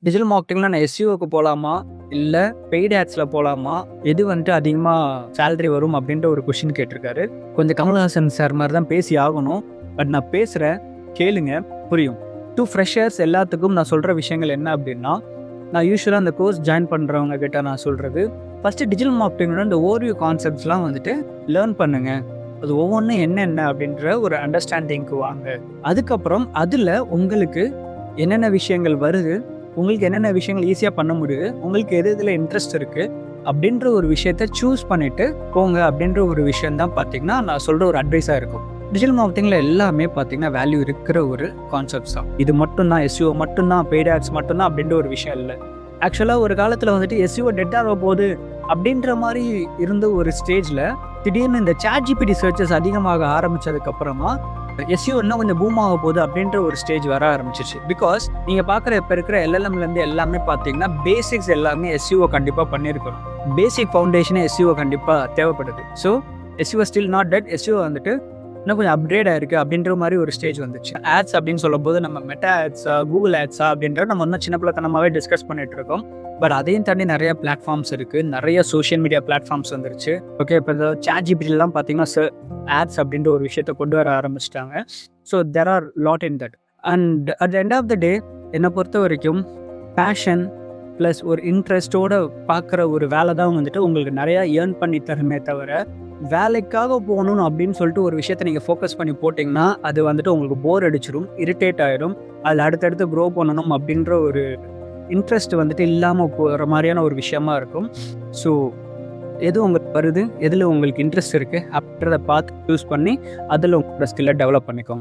Digital மார்க்கெட்டிங்ல நான் எஸ்இஓக்கு போகலாமா? இல்ல பெய்ட் ஆட்ஸ்ல போகலாமா? எது வந்துட்டு அதிகமா சேலரி வரும் அப்படின்ற ஒரு கொஸ்டின் கேட்டிருக்காரு. கொஞ்சம் கமலஹாசன் சார் மாதிரி தான் பேசி ஆகணும். பட் நான் பேசுகிறேன், கேளுங்க, புரியும். டூ ஃப்ரெஷர்ஸ் எல்லாத்துக்கும் நான் சொல்கிற விஷயங்கள் என்ன அப்படின்னா, நான் யூஸ்வலாக அந்த கோர்ஸ் ஜாயின் பண்ணுறவங்க கிட்ட நான் சொல்கிறது, ஃபஸ்ட்டு டிஜிட்டல் மார்க்கெட்டிங்கோட இந்த ஓவர்வியூ கான்செப்ட்ஸ்லாம் வந்துட்டு லேர்ன் பண்ணுங்க. அது ஒவ்வொன்றும் என்னென்ன அப்படின்ற ஒரு அண்டர்ஸ்டாண்டிங்க்கு வாங்க. அதுக்கப்புறம் அதில் உங்களுக்கு என்னென்ன விஷயங்கள் வருது, உங்களுக்கு என்னென்ன விஷயங்கள் ஈஸியாக பண்ண முடியுது, உங்களுக்கு எது இதில் இன்ட்ரெஸ்ட் இருக்குது அப்படின்ற ஒரு விஷயத்த சூஸ் பண்ணிவிட்டு போங்க அப்படின்ற ஒரு விஷயம் தான் பார்த்திங்கன்னா நான் சொல்கிற ஒரு அட்வைஸாக இருக்கும். டிஜிட்டல் மார்க்கெட்டிங்கில் எல்லாமே பார்த்திங்கன்னா வேல்யூ இருக்கிற ஒரு கான்செப்ட்ஸ் தான். இது மட்டும்தான் எஸ்இஓ மட்டும்தான், பெய்ட் ஆட்ஸ் மட்டும்தான் அப்படின்ற ஒரு விஷயம் இல்லை. ஆக்சுவலாக ஒரு காலத்தில் வந்துட்டு எஸ்இஓ டெட் ஆக போகுது அப்படின்ற மாதிரி இருந்த ஒரு ஸ்டேஜில் திடீர்னு இந்த ChatGPT சர்ச்சஸ் அதிகமாக ஆரம்பித்ததுக்கப்புறமா எஸ்இஓ இன்னும் கொஞ்சம் பூம் ஆக போகுது அப்படின்ற ஒரு ஸ்டேஜ் வர ஆரம்பிச்சிச்சு. பிகாஸ் நீங்கள் பார்க்குற இப்போ இருக்கிற எல்எல்எம்லேருந்து எல்லாமே பார்த்தீங்கன்னா பேசிக்ஸ் எல்லாமே எஸ்இஓ கண்டிப்பாக பண்ணியிருக்கணும். பேசிக் ஃபவுண்டேஷனே எஸ்இஓ கண்டிப்பாக தேவைப்படுது. So SEO still not dead. SEO வந்துட்டு இன்னும் கொஞ்சம் அப்கிரேட் ஆயிருக்கு அப்படின்ற மாதிரி ஒரு ஸ்டேஜ் வந்துச்சு. ஆட்ஸ் அப்படின்னு சொல்லும்போது நம்ம மெட்டா ஆட்ஸா, கூகுள் ஆட்ஸா அப்படின்ற நம்ம இன்னும் சின்ன பிள்ளைத்தனமாகவே டிஸ்கஸ் பண்ணிட்டு இருக்கோம். பட் அதையும் தாண்டி நிறைய பிளாட்ஃபார்ம்ஸ் இருக்குது, நிறைய சோஷியல் மீடியா பிளாட்ஃபார்ம்ஸ் வந்துருச்சு. ஓகே, இப்போ இந்த ChatGPTலாம் பார்த்தீங்கன்னா ஆட்ஸ் அப்படின்ற ஒரு விஷயத்தை கொண்டு வர ஆரம்பிச்சிட்டாங்க. So there are lot in that. And at the end of the day என்னை பொறுத்த வரைக்கும் பேஷன் ப்ளஸ் ஒரு இன்ட்ரெஸ்ட்டோடு பார்க்குற ஒரு வேலை தான் வந்துட்டு உங்களுக்கு நிறையா ஏர்ன் பண்ணி தருமே தவிர, வேலைக்காக போகணும் அப்படின்னு சொல்லிட்டு ஒரு விஷயத்தை நீங்கள் ஃபோக்கஸ் பண்ணி போட்டிங்கன்னா அது வந்துட்டு உங்களுக்கு போர் அடிச்சிடும், இரிட்டேட் ஆகிடும். அதில் அடுத்தடுத்து க்ரோ பண்ணணும் அப்படின்ற ஒரு இன்ட்ரெஸ்ட் வந்துட்டு இல்லாமல் போகிற மாதிரியான ஒரு விஷயமா இருக்கும். ஸோ எது உங்களுக்கு வருது, எதில் உங்களுக்கு இன்ட்ரெஸ்ட் இருக்குது அப்படின்றத பார்த்து சூஸ் பண்ணி அதில் உங்களோட ஸ்கில்லை டெவலப் பண்ணிக்கோங்க.